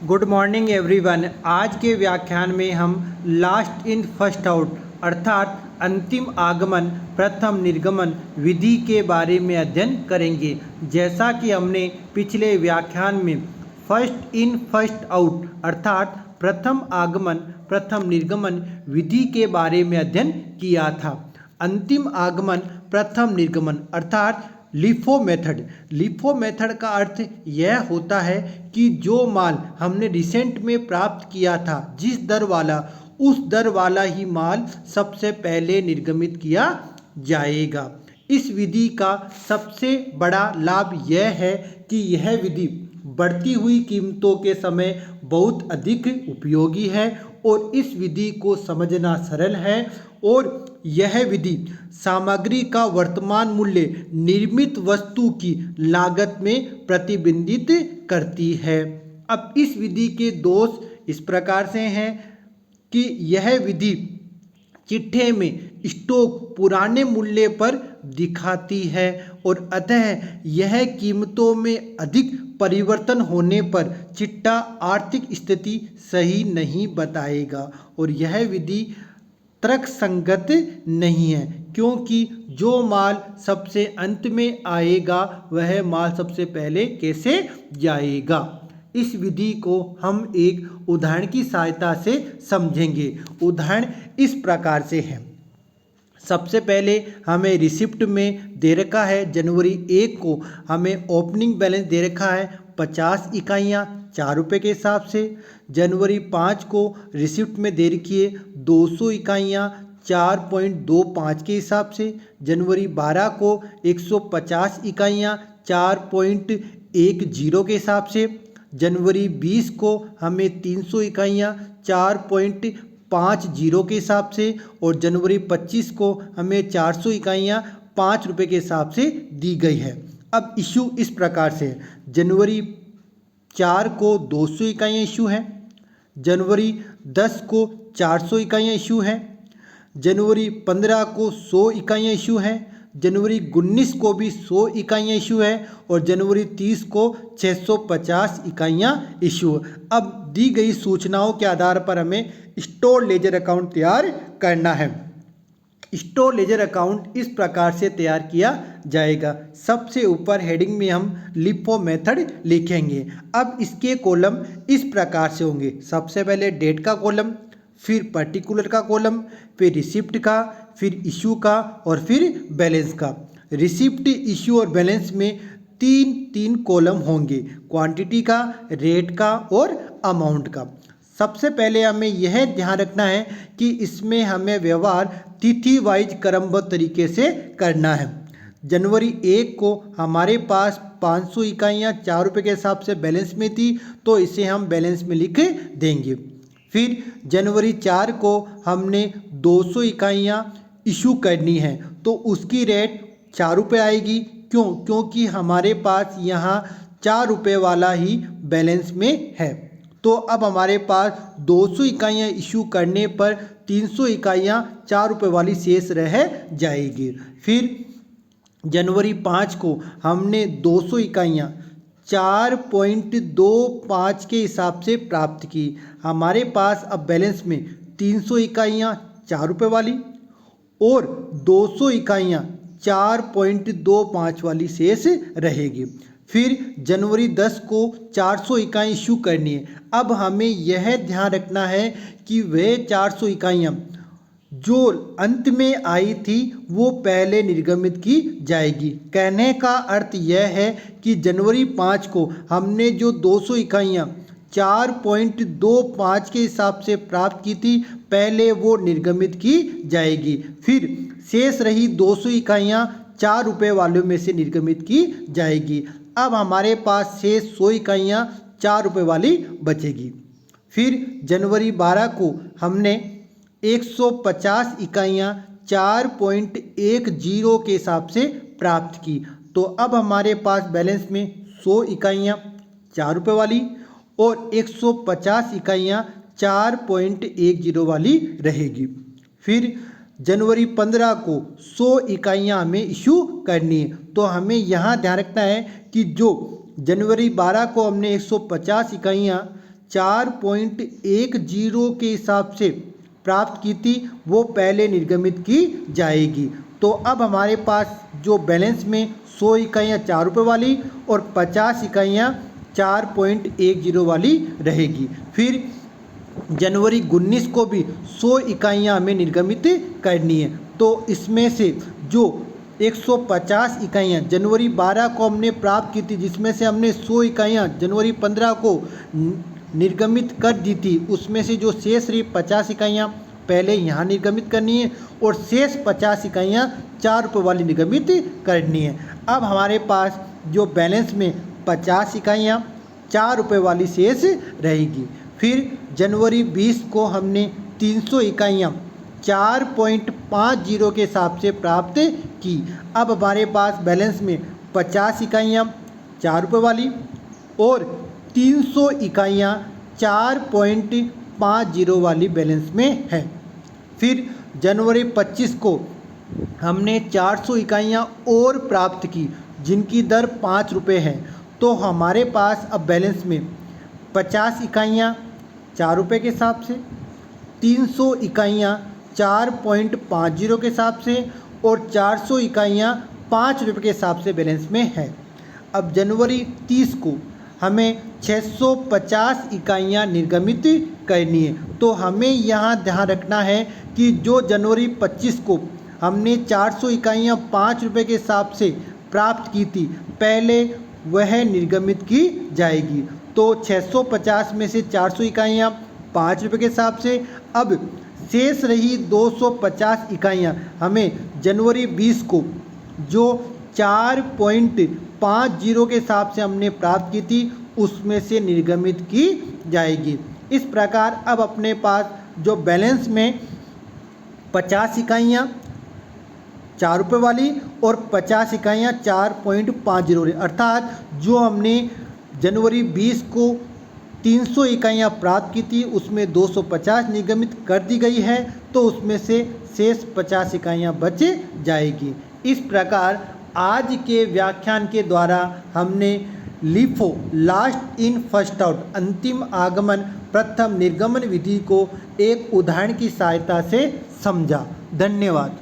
Good morning everyone. आज के व्याख्यान में हम लास्ट इन फर्स्ट आउट अर्थात अंतिम आगमन प्रथम निर्गमन विधि के बारे में अध्ययन करेंगे। जैसा कि हमने पिछले व्याख्यान में फर्स्ट इन फर्स्ट आउट अर्थात प्रथम आगमन प्रथम निर्गमन विधि के बारे में अध्ययन किया था। अंतिम आगमन प्रथम निर्गमन अर्थात लिफो मेथड का अर्थ यह होता है कि जो माल हमने रिसेंट में प्राप्त किया था जिस दर वाला उस दर वाला ही माल सबसे पहले निर्गमित किया जाएगा। इस विधि का सबसे बड़ा लाभ यह है कि यह विधि बढ़ती हुई कीमतों के समय बहुत अधिक उपयोगी है और इस विधि को समझना सरल है और यह विधि सामग्री का वर्तमान मूल्य निर्मित वस्तु की लागत में प्रतिबिंबित करती है। अब इस विधि के दोष इस प्रकार से हैं कि यह विधि चिट्ठे में स्टॉक पुराने मूल्य पर दिखाती है और अतः यह कीमतों में अधिक परिवर्तन होने पर चिट्ठा आर्थिक स्थिति सही नहीं बताएगा और यह विधि तर्कसंगत नहीं है क्योंकि जो माल सबसे अंत में आएगा वह माल सबसे पहले कैसे जाएगा। इस विधि को हम एक उदाहरण की सहायता से समझेंगे। उदाहरण इस प्रकार से है। सबसे पहले हमें रिसिप्ट में दे रखा है जनवरी 1 को हमें ओपनिंग बैलेंस दे रखा है 50 इकाइयाँ 4 रुपये के हिसाब से। जनवरी 5 को रिसिप्ट में दे रखी है 200 इकाइयाँ 4.25 के हिसाब से। जनवरी 12 को 150 इकाइयाँ 4.10 के हिसाब से। जनवरी 20 को हमें 300 इकाइयाँ 4.50 के हिसाब से और जनवरी 25 को हमें 400 इकाइयाँ 5 रुपये के हिसाब से दी गई है। अब इशू इस प्रकार से है। जनवरी 4 को 200 इकाइयाँ इशू हैं। जनवरी 10 को 400 इकाइयाँ इशू हैं। जनवरी 15 को 100 इकाइयाँ इशू हैं। जनवरी 19 को भी 100 इकाइयाँ इशू है और जनवरी 30 को 650 इकाइयाँ इशू। अब दी गई सूचनाओं के आधार पर हमें स्टोर लेजर अकाउंट तैयार करना है। स्टोर लेजर अकाउंट इस प्रकार से तैयार किया जाएगा। सबसे ऊपर हेडिंग में हम लिफो मेथड लिखेंगे। अब इसके कॉलम इस प्रकार से होंगे। सबसे पहले डेट का कॉलम, फिर पर्टिकुलर का कॉलम, फिर रिसिप्ट का, फिर इशू का और फिर बैलेंस का। रिसिप्ट, इशू और बैलेंस में तीन कॉलम होंगे, क्वांटिटी का, रेट का और अमाउंट का। सबसे पहले हमें यह ध्यान रखना है कि इसमें हमें व्यवहार तिथि वाइज क्रमबद्ध तरीके से करना है। जनवरी 1 को हमारे पास 500 इकाइयाँ 4 रुपये के हिसाब से बैलेंस में थी तो इसे हम बैलेंस में लिख देंगे। फिर जनवरी 4 को हमने 200 इकाइयाँ इशू करनी है तो उसकी रेट 4 रुपये आएगी। क्योंकि हमारे पास यहाँ 4 रुपये वाला ही बैलेंस में है। तो अब हमारे पास 200 इकाइयाँ इशू करने पर 300 इकाइयाँ 4 रुपये वाली शेष रह जाएगी। फिर जनवरी 5 को हमने 200 इकाइयाँ 4.25 के हिसाब से प्राप्त की। हमारे पास अब बैलेंस में 300 इकाइयाँ 4 रुपये वाली और 200 इकाइयाँ 4.25 वाली शेष रहेगी। फिर जनवरी 10 को 400 इकाई इशू करनी है। अब हमें यह ध्यान रखना है कि वह 400 इकाइयाँ जो अंत में आई थी वो पहले निर्गमित की जाएगी। कहने का अर्थ यह है कि जनवरी 5 को हमने जो 200 इकाइयाँ 4.25 के हिसाब से प्राप्त की थी पहले वो निर्गमित की जाएगी। फिर शेष रही 200 इकाइयाँ 4 रुपये वालों में से निर्गमित की जाएगी। अब हमारे पास शेष 100 इकाइयाँ 4 रुपये वाली बचेगी। फिर जनवरी 12 को हमने 150 इकाइयाँ 4.10 के हिसाब से प्राप्त की तो अब हमारे पास बैलेंस में 100 इकाइयाँ 4 रुपये वाली और 150 इकाइयाँ 4.10 वाली रहेगी। फिर जनवरी 15 को 100 इकाइयाँ हमें इशू करनी है तो हमें यहाँ ध्यान रखना है कि जो जनवरी 12 को हमने 150 इकाइयाँ 4.10 के हिसाब से प्राप्त की थी वो पहले निर्गमित की जाएगी। तो अब हमारे पास जो बैलेंस में 100 इकाइयाँ 4 रुपये वाली और 50 इकाइयाँ 4.10 वाली रहेगी। फिर जनवरी 19 को भी 100 इकाइयाँ हमें निर्गमित करनी है। तो इसमें से जो 150 इकाइयाँ जनवरी 12 को हमने प्राप्त की थी, जिसमें से हमने 100 इकाइयाँ जनवरी 15 को निर्गमित कर दी थी, उसमें से जो शेष रही 50 इकाइयाँ पहले यहाँ निर्गमित करनी है और शेष 50 इकाइयाँ 4 रुपये वाली निर्गमित करनी है। अब हमारे पास जो बैलेंस में 50 इकाइयाँ 4 रुपये वाली शेष रहेगी। फिर जनवरी 20 को हमने 300 इकाइयाँ 4.50 के हिसाब से प्राप्त की। अब हमारे पास बैलेंस में 50 इकाइयाँ 4 रुपये वाली और 300 इकाइयाँ 4.50 वाली बैलेंस में है। फिर जनवरी 25 को हमने 400 इकाइयाँ और प्राप्त की, जिनकी दर 5 रुपये है। तो हमारे पास अब बैलेंस में 50 इकाइयाँ 4 रुपये के हिसाब से, 300 इकाइयाँ 4.50 के हिसाब से और 400 इकाइयाँ 5 रुपये के हिसाब से बैलेंस में है। अब जनवरी 30 को हमें 650 इकाइयाँ निर्गमित करनी है। तो हमें यहाँ ध्यान रखना है कि जो जनवरी 25 को हमने 400 इकाइयाँ 5 रुपये के हिसाब से प्राप्त की थी, पहले वह निर्गमित की जाएगी। तो 650 में से 400 इकाइयाँ 5 रुपये के हिसाब से, अब शेष रही 250 इकाइयाँ हमें जनवरी 20 को जो 4.50 के हिसाब से हमने प्राप्त की थी, उसमें से निर्गमित की जाएगी। इस प्रकार अब अपने पास जो बैलेंस में 50 इकाइयाँ 4 रुपये वाली और 50 इकाइयाँ 4.50 अर्थात जो हमने जनवरी 20 को 300 इकाइयाँ प्राप्त की थी, उसमें 250 निर्गमित कर दी गई है, तो उसमें से शेष 50 इकाइयाँ बच जाएगी। इस प्रकार आज के व्याख्यान के द्वारा हमने LIFO last in first out अंतिम आगमन प्रथम निर्गमन विधि को एक उदाहरण की सहायता से समझा। धन्यवाद।